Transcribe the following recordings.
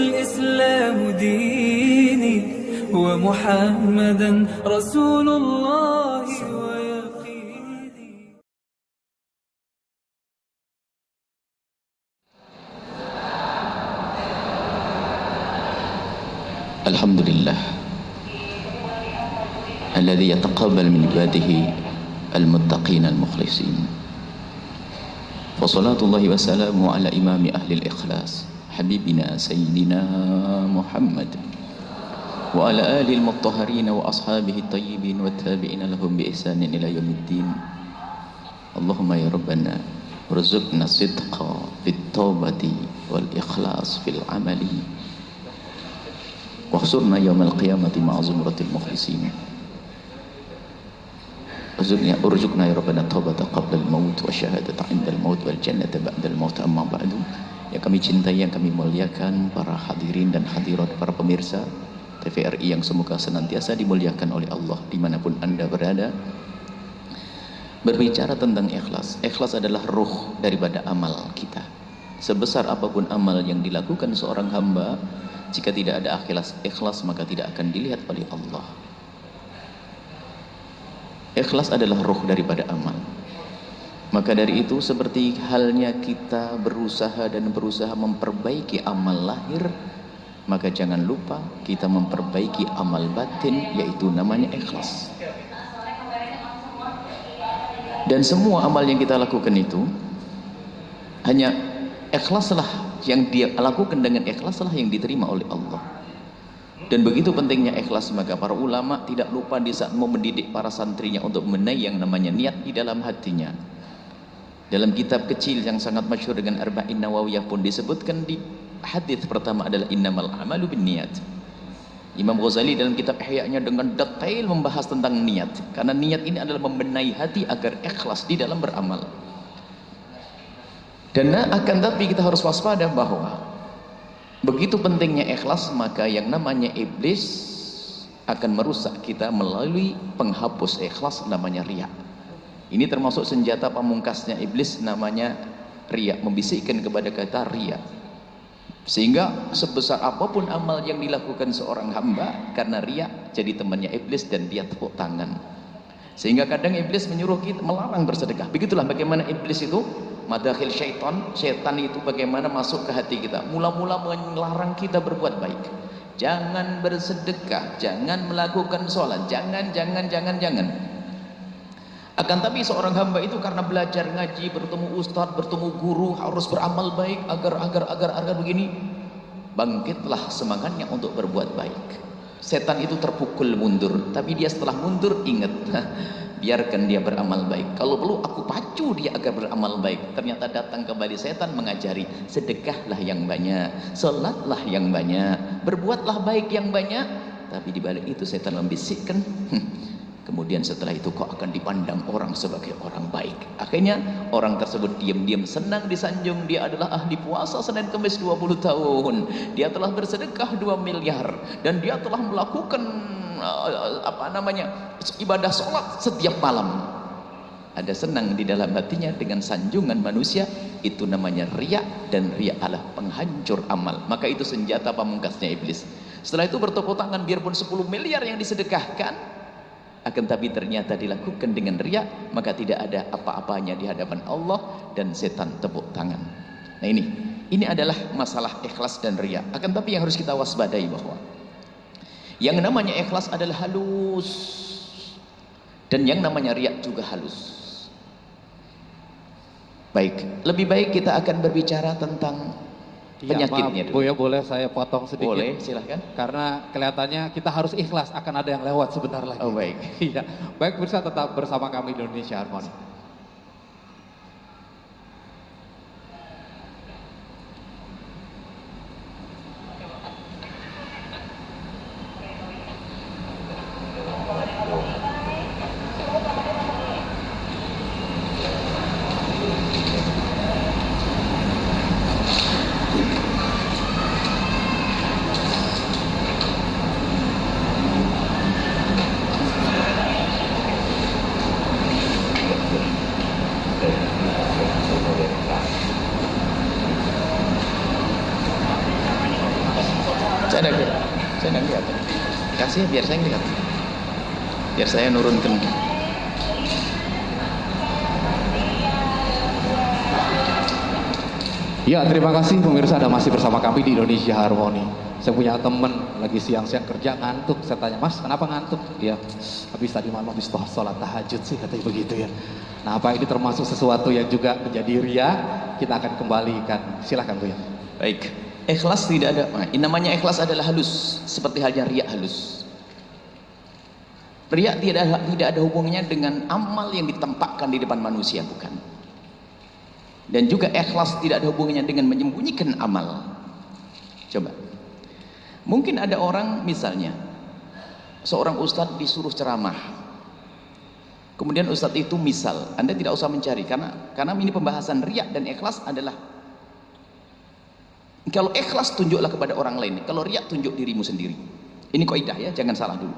الإسلام ديني ومحمدا رسول الله ويقيني. الحمد لله الذي يتقبل من عباده المتقين المخلصين، وصلاة الله وسلامه على إمام أهل الإخلاص حبيبنا سيدنا محمد وعلى آله المطهرين وأصحابه الطيبين والتابعين لهم بإحسان إلى يوم الدين. اللهم يا ربنا ارزقنا الصدق في التوبة والإخلاص في العمل، واحشرنا يوم القيامة مع زمرة المخلصين. ارزقنا يا ربنا التوبة قبل الموت والشهادة عند الموت والجنة بعد الموت. أما بعد, yang kami cintai, yang kami muliakan para hadirin dan hadirat, para pemirsa TVRI yang semoga senantiasa dimuliakan oleh Allah dimanapun Anda berada. Berbicara tentang ikhlas, ikhlas adalah ruh daripada amal kita. Sebesar apapun amal yang dilakukan seorang hamba, jika tidak ada ikhlas maka tidak akan dilihat oleh Allah. Ikhlas adalah ruh daripada amal. Maka dari itu, seperti halnya kita berusaha memperbaiki amal lahir, maka jangan lupa kita memperbaiki amal batin, yaitu namanya ikhlas. Dan semua amal yang kita lakukan itu hanya ikhlaslah yang dia lakukan, dengan ikhlaslah yang diterima oleh Allah. Dan begitu pentingnya ikhlas, maka para ulama tidak lupa di saat mau mendidik para santrinya untuk menaik yang namanya niat di dalam hatinya. Dalam kitab kecil yang sangat masyhur dengan Arba'in Nawawiyah pun disebutkan di hadis pertama adalah innamal a'malu binniyat. Imam Ghazali dalam kitab Ihya-nya dengan detail membahas tentang niat, karena niat ini adalah membenahi hati agar ikhlas di dalam beramal. Dan akan tapi kita harus waspada bahwa begitu pentingnya ikhlas, maka yang namanya iblis akan merusak kita melalui penghapus ikhlas, namanya riya. Ini termasuk senjata pamungkasnya iblis, namanya riya, membisikkan kepada kata riya. Sehingga sebesar apapun amal yang dilakukan seorang hamba, karena riya jadi temannya iblis dan dia tepuk tangan. Sehingga kadang iblis menyuruh kita melarang bersedekah. Begitulah bagaimana iblis itu, madakhil syaitan itu bagaimana masuk ke hati kita. Mula-mula melarang kita berbuat baik. Jangan bersedekah, jangan melakukan sholat, jangan. Akan tapi seorang hamba itu karena belajar ngaji, bertemu ustadz, bertemu guru, harus beramal baik agar begini, bangkitlah semangatnya untuk berbuat baik. Setan itu terpukul mundur, tapi dia setelah mundur ingat, biarkan dia beramal baik, kalau perlu aku pacu dia agar beramal baik. Ternyata datang kembali setan mengajari, sedekahlah yang banyak, sholatlah yang banyak, berbuatlah baik yang banyak. Tapi di balik itu setan membisikkan, kemudian setelah itu kau akan dipandang orang sebagai orang baik. Akhirnya orang tersebut diam-diam senang disanjung, dia adalah ahli puasa Senin Kamis 20 tahun, dia telah bersedekah 2 miliar, dan dia telah melakukan ibadah sholat setiap malam. Ada senang di dalam hatinya dengan sanjungan manusia. Itu namanya riya, dan riya adalah penghancur amal. Maka itu senjata pamungkasnya iblis. Setelah itu bertepuk tangan, biarpun 10 miliar yang disedekahkan, akan tapi ternyata dilakukan dengan riya, maka tidak ada apa-apanya di hadapan Allah, dan setan tepuk tangan. Nah ini adalah masalah ikhlas dan riya. Akan tapi yang harus kita waspadai bahwa yang namanya ikhlas adalah halus, dan yang namanya riya juga halus. Baik, lebih baik kita akan berbicara tentang penyakitnya dulu. Ya, boleh saya potong sedikit? Boleh, silahkan. Karena kelihatannya kita harus ikhlas, akan ada yang lewat sebentar lagi. Oh baik. Iya, baik, bisa tetap bersama kami di Indonesia Harmoni. ada gerak. Saya nggak lihat. Kasih biar saya lihat. Biar saya nurunkan. Ya, terima kasih pemirsa, ada masih bersama kami di Indonesia Harmoni. Saya punya temen lagi siang-siang kerja ngantuk. Saya tanya, Mas, kenapa ngantuk? Ya, habis tadi malam habis sholat tahajud sih, katanya begitu ya. Nah, apa ini termasuk sesuatu yang juga menjadi ria? Kita akan kembalikan. Silahkan Bu ya. Baik, ikhlas tidak ada. Namanya ikhlas adalah halus, seperti halnya riya halus. Riya tidak ada hubungannya dengan amal yang ditampakkan di depan manusia, bukan. Dan juga ikhlas tidak ada hubungannya dengan menyembunyikan amal. Coba, mungkin ada orang, misalnya seorang ustadz disuruh ceramah, kemudian ustadz itu misal, Anda tidak usah mencari, karena ini pembahasan riya dan ikhlas adalah, kalau ikhlas tunjuklah kepada orang lain, kalau riya tunjuk dirimu sendiri. Ini kaidah ya, jangan salah dulu.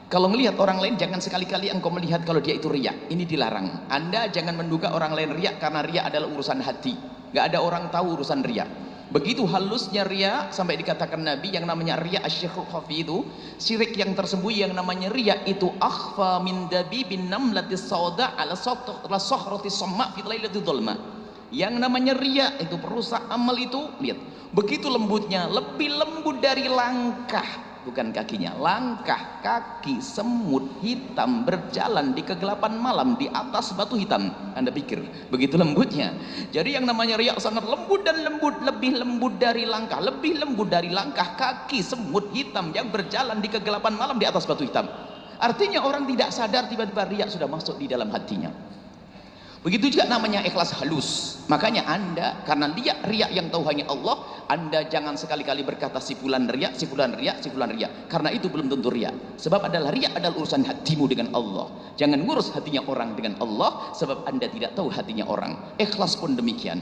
Kalau melihat orang lain, jangan sekali-kali engkau melihat kalau dia itu riya. Ini dilarang. Anda jangan menduga orang lain riya, karena riya adalah urusan hati. Gak ada orang tahu urusan riya. Begitu halusnya riya, sampai dikatakan Nabi, yang namanya riya asyirku khafi itu, syirik yang tersembunyi yang namanya riya itu akhfa min dabibin namlatis sauda ala sohrotis somma fit lailatul dhulma. Yang namanya riya itu perusak amal itu, lihat, begitu lembutnya, lebih lembut dari langkah, bukan kakinya, langkah kaki semut hitam berjalan di kegelapan malam di atas batu hitam. Anda pikir begitu lembutnya? Jadi yang namanya riya sangat lembut dan lembut, lebih lembut dari langkah, lebih lembut dari langkah kaki semut hitam yang berjalan di kegelapan malam di atas batu hitam. Artinya orang tidak sadar tiba-tiba riya sudah masuk di dalam hatinya. Begitu juga namanya ikhlas halus. Makanya Anda, karena riya yang tahu hanya Allah, Anda jangan sekali-kali berkata si fulan riya, si fulan riya, si fulan riya. Karena itu belum tentu riya. Sebab riya adalah urusan hatimu dengan Allah. Jangan ngurus hatinya orang dengan Allah, sebab Anda tidak tahu hatinya orang. Ikhlas pun demikian.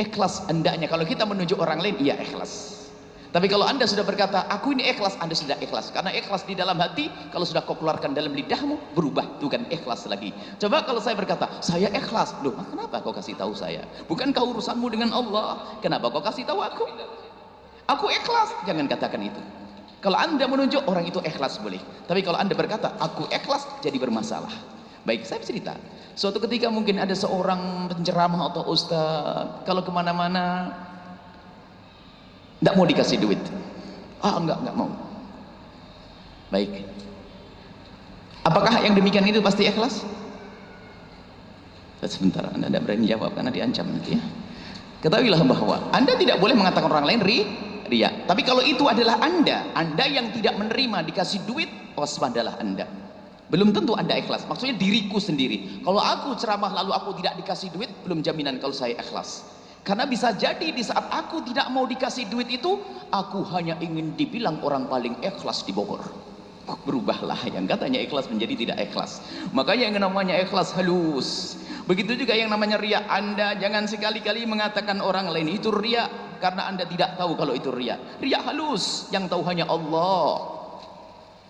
Ikhlas hendaknya kalau kita menunjuk orang lain, iya ikhlas. Tapi kalau Anda sudah berkata, aku ini ikhlas, Anda sudah ikhlas. Karena ikhlas di dalam hati, kalau sudah kau keluarkan dalam lidahmu, berubah. Itu kan ikhlas lagi. Coba kalau saya berkata, saya ikhlas. Loh, kenapa kau kasih tahu saya? Bukankah urusanmu dengan Allah? Kenapa kau kasih tahu aku? Aku ikhlas. Jangan katakan itu. Kalau Anda menunjuk, orang itu ikhlas boleh. Tapi kalau Anda berkata, aku ikhlas, jadi bermasalah. Baik, saya cerita. Suatu ketika mungkin ada seorang penceramah atau ustaz, kalau kemana-mana, tidak mau dikasih duit. Enggak mau. Baik. Apakah yang demikian itu pasti ikhlas? Sebentar, Anda tidak berani jawab karena diancam nanti ya. Ketahuilah bahwa Anda tidak boleh mengatakan orang lain riya. Tapi kalau itu adalah Anda yang tidak menerima dikasih duit, waspadalah Anda. Belum tentu Anda ikhlas. Maksudnya diriku sendiri. Kalau aku ceramah lalu aku tidak dikasih duit, belum jaminan kalau saya ikhlas. Karena bisa jadi di saat aku tidak mau dikasih duit itu, aku hanya ingin dibilang orang paling ikhlas di Bogor. Berubahlah yang katanya ikhlas menjadi tidak ikhlas. Makanya yang namanya ikhlas halus. Begitu juga yang namanya riya. Anda jangan sekali-kali mengatakan orang lain itu riya, karena Anda tidak tahu kalau itu riya. Riya halus yang tahu hanya Allah.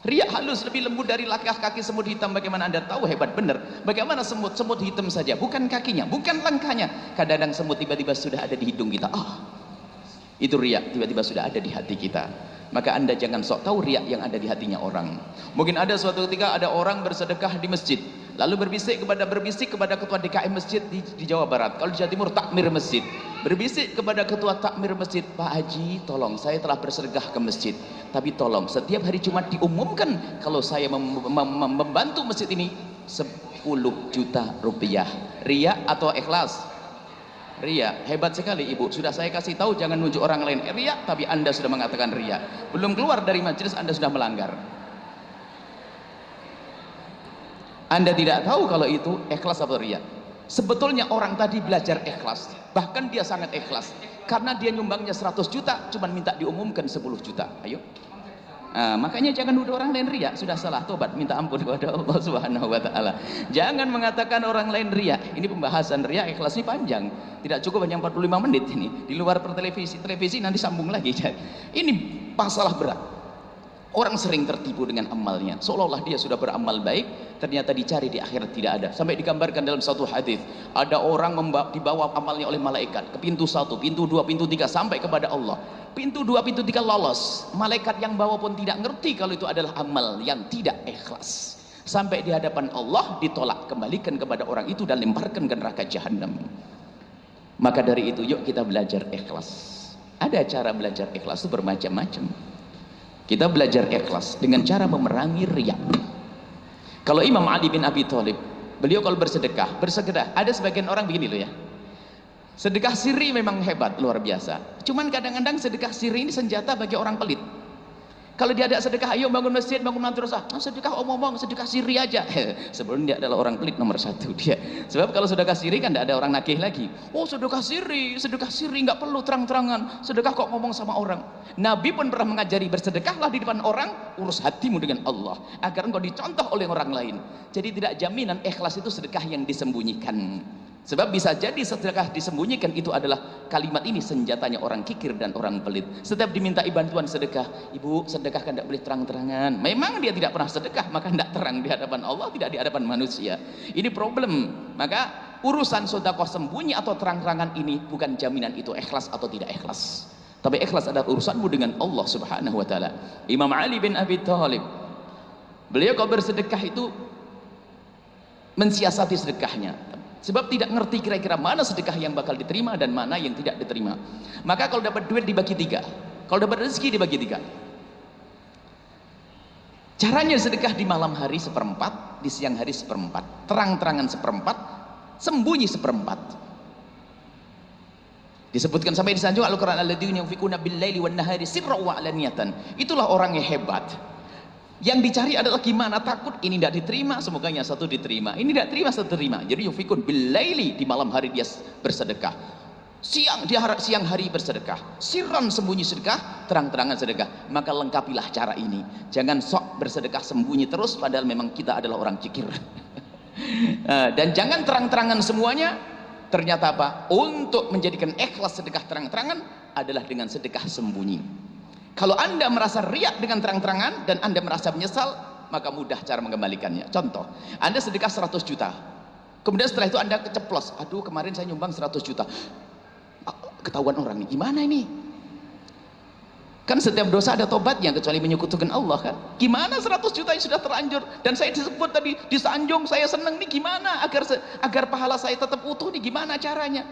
Riya halus lebih lembut dari langkah kaki semut hitam. Bagaimana Anda tahu? Hebat benar. Bagaimana semut hitam saja, bukan kakinya, bukan langkahnya. Kadang-kadang semut tiba-tiba sudah ada di hidung kita. Itu riya, tiba-tiba sudah ada di hati kita. Maka Anda jangan sok tahu riya yang ada di hatinya orang. Mungkin ada suatu ketika ada orang bersedekah di masjid, lalu berbisik kepada ketua DKM masjid di Jawa Barat. Kalau di Jawa Timur takmir masjid. Berbisik kepada ketua takmir masjid, Pak Haji, tolong saya telah bersedekah ke masjid, tapi tolong setiap hari Jumat diumumkan kalau saya membantu masjid ini 10 juta rupiah. Riya atau ikhlas? Riya. Hebat sekali Ibu, sudah saya kasih tahu jangan nunjuk orang lain riya, tapi Anda sudah mengatakan riya. Belum keluar dari majelis Anda sudah melanggar. Anda tidak tahu kalau itu ikhlas atau riya. Sebetulnya orang tadi belajar ikhlas, bahkan dia sangat ikhlas, karena dia nyumbangnya 100 juta, cuman minta diumumkan 10 juta. Ayo. Makanya jangan nuduh orang lain riya, sudah salah, tobat, minta ampun kepada Allah Subhanahu wa taala. Jangan mengatakan orang lain riya. Ini pembahasan riya ikhlas ini panjang. Tidak cukup hanya 45 menit ini. Di luar televisi nanti sambung lagi. Ini masalah berat. Orang sering tertipu dengan amalnya, seolah-olah dia sudah beramal baik, ternyata dicari di akhirat tidak ada. Sampai digambarkan dalam satu hadis, ada orang dibawa amalnya oleh malaikat ke pintu 1, pintu 2, pintu 3 sampai kepada Allah. Pintu 2, pintu 3 lolos. Malaikat yang bawa pun tidak ngerti kalau itu adalah amal yang tidak ikhlas. Sampai di hadapan Allah ditolak, kembalikan kepada orang itu dan lemparkan ke neraka jahanam. Maka dari itu yuk kita belajar ikhlas. Ada cara belajar ikhlas itu bermacam-macam. Kita belajar ikhlas dengan cara memerangi riya. Kalau Imam Ali bin Abi Thalib, beliau kalau bersedekah, ada sebagian orang begini loh ya. Sedekah sirri memang hebat, luar biasa. Cuman kadang-kadang sedekah sirri ini senjata bagi orang pelit. Kalau dia ada sedekah, ayo bangun masjid, bangun madrasah, sedekah omong-omong, sedekah sirri aja. Sebelum dia adalah orang pelit nomor 1 dia. Sebab kalau sedekah sirri kan tidak ada orang nagih lagi. Oh sedekah sirri nggak perlu terang-terangan. Sedekah kok ngomong sama orang. Nabi pun pernah mengajari bersedekahlah di depan orang, urus hatimu dengan Allah agar engkau dicontoh oleh orang lain. Jadi tidak jaminan ikhlas itu sedekah yang disembunyikan. Sebab bisa jadi sedekah disembunyikan itu adalah kalimat ini senjatanya orang kikir dan orang pelit. Setiap dimintai bantuan sedekah, ibu sedekah kan tidak boleh terang-terangan. Memang dia tidak pernah sedekah, maka tidak terang di hadapan Allah, tidak di hadapan manusia. Ini problem. Maka urusan sedekah sembunyi atau terang-terangan ini bukan jaminan itu ikhlas atau tidak ikhlas. Tapi ikhlas adalah urusanmu dengan Allah Subhanahu wa taala. Imam Ali bin Abi Thalib, beliau kalau bersedekah itu mensiasati sedekahnya. Sebab tidak ngerti kira-kira mana sedekah yang bakal diterima dan mana yang tidak diterima. Maka kalau dapat duit dibagi 3, kalau dapat rezeki dibagi 3. Caranya sedekah di malam hari 1/4, di siang hari 1/4, terang-terangan 1/4, sembunyi 1/4. Disebutkan sampai di sanjung Al-Quran, alladzina yunfiquna bil-laili wan-nahari sirran wa alaniyatan. Itulah orang yang hebat. Yang dicari adalah gimana, takut ini tidak diterima, semoga yang satu diterima, ini tidak terima, satu terima. Jadi yufikun bil-laili, di malam hari dia bersedekah, siang hari bersedekah, sirran sembunyi sedekah, terang-terangan sedekah. Maka lengkapilah cara ini. Jangan sok bersedekah sembunyi terus padahal memang kita adalah orang cikir. Dan jangan terang-terangan semuanya. Ternyata apa? Untuk menjadikan ikhlas sedekah terang-terangan adalah dengan sedekah sembunyi. Kalau Anda merasa riak dengan terang-terangan dan Anda merasa menyesal, maka mudah cara mengembalikannya. Contoh, Anda sedekah 100 juta. Kemudian setelah itu Anda keceplos, aduh kemarin saya nyumbang 100 juta. Ketahuan orang nih, gimana ini? Kan setiap dosa ada tobatnya kecuali menyekutukan Allah kan. Gimana 100 juta yang sudah terlanjur dan saya disebut tadi disanjung, saya senang nih, gimana agar pahala saya tetap utuh nih, gimana caranya?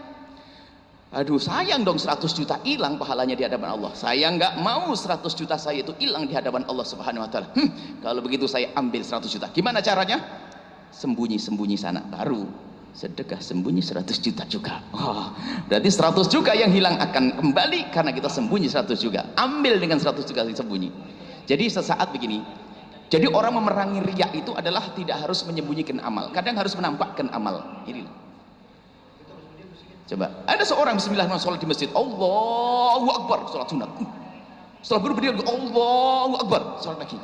Aduh sayang dong 100 juta hilang pahalanya di hadapan Allah. Saya nggak mau 100 juta saya itu hilang di hadapan Allah Subhanahu wa taala. Kalau begitu saya ambil 100 juta. Gimana caranya? Sembunyi-sembunyi sana, baru sedekah sembunyi 100 juta juga. Oh, berarti 100 juga yang hilang akan kembali karena kita sembunyi 100 juga. Ambil dengan 100 juga sembunyi. Jadi sesaat begini. Jadi orang memerangi riya itu adalah tidak harus menyembunyikan amal. Kadang harus menampakkan amal. Ini coba, ada seorang bismillahirrahmanirrahim sholat di masjid, Allahu Akbar, sholat sunat. Setelah berdiri, Allahu Akbar, sholat lagi.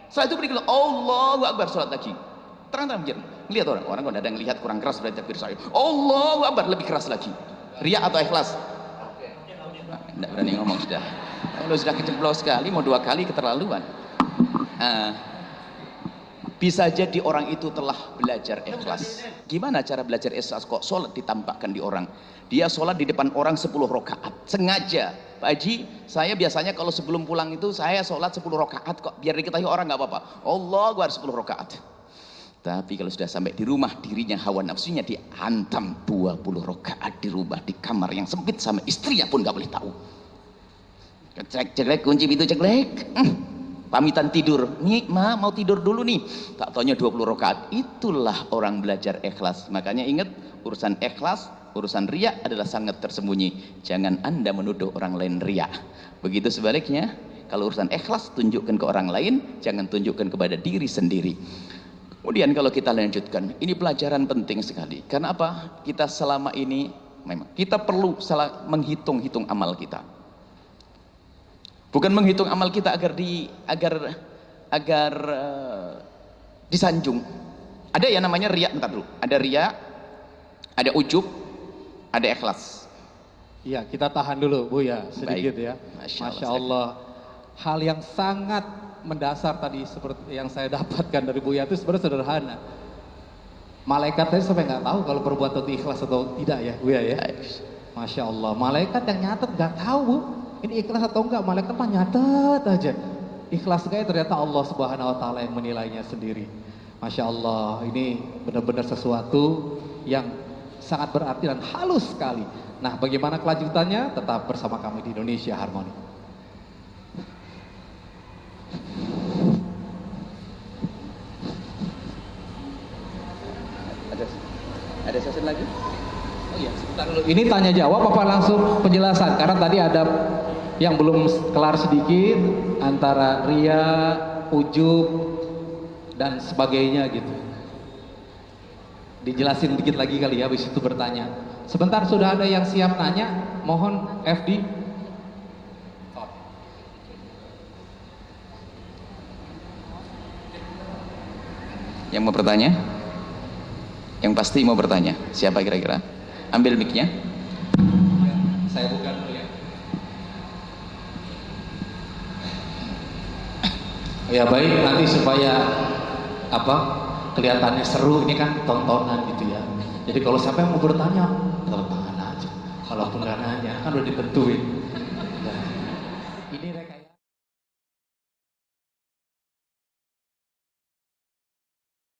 Setelah itu berdiri, Allahu Akbar, sholat lagi. Terang-terang biar lihat orang kalau ada yang lihat kurang keras berarti takbir saya. Allahu Akbar, lebih keras lagi. Riya atau ikhlas? Tidak berani ngomong sudah. Kalau sudah keceblos sekali, mau 2 kali keterlaluan. Bisa jadi orang itu telah belajar ikhlas. Gimana cara belajar ikhlas? Kok sholat ditampakkan di orang? Dia sholat di depan orang 10 rakaat sengaja. Pak Haji, saya biasanya kalau sebelum pulang itu saya sholat 10 rakaat kok, biar diketahui orang nggak apa-apa. Allah gua 10 rakaat. Tapi kalau sudah sampai di rumah, dirinya hawa nafsunya dihantam 20 rakaat di rumah, di kamar yang sempit, sama istrinya pun nggak boleh tahu. Ceklek kunci pintu, ceklek. Pamitan tidur, nih ma mau tidur dulu nih, tak taunya 20 rakaat. Itulah orang belajar ikhlas. Makanya ingat, urusan ikhlas, urusan riya adalah sangat tersembunyi. Jangan Anda menuduh orang lain riya. Begitu sebaliknya, kalau urusan ikhlas tunjukkan ke orang lain, jangan tunjukkan kepada diri sendiri. Kemudian kalau kita lanjutkan, ini pelajaran penting sekali. Karena apa? Kita selama ini memang kita perlu menghitung-hitung amal kita. Bukan menghitung amal kita agar disanjung. Ada yang namanya riya, bentar dulu. Ada riya, ada ujub, ada ikhlas. Iya, kita tahan dulu Bu ya, sedikit. Baik. Ya. Masya Allah. Hal yang sangat mendasar tadi seperti yang saya dapatkan dari Bu Yati sebenarnya sederhana. Malaikat tadi sampai nggak tahu kalau berbuat itu ikhlas atau tidak ya, Bu ya. Masya Allah, malaikat yang nyatet nggak tahu Bu, ini ikhlas atau enggak, malaikat mah nyatet aja. Ikhlas kayak ternyata Allah Subhanahu Wa Taala yang menilainya sendiri. Masya Allah, ini benar-benar sesuatu yang sangat berarti dan halus sekali. Nah, bagaimana kelanjutannya? Tetap bersama kami di Indonesia Harmoni. Ada sesi lagi? Oh iya, sebentar dulu. Ini tanya jawab apa langsung penjelasan? Karena tadi ada yang belum kelar sedikit antara ria, ujub dan sebagainya gitu. Dijelasin dikit lagi kali ya, habis itu bertanya. Sebentar, sudah ada yang siap nanya? Mohon FD. Yang mau bertanya? Yang pasti mau bertanya. Siapa kira-kira? Ambil mic-nya. Saya buka dulu ya. Ya baik, nanti supaya kelihatannya seru, ini kan tontonan gitu ya. Jadi kalau siapa yang mau bertanya, tepuk tangan aja. Kalau nggak nanya kan udah ditentuin. Ini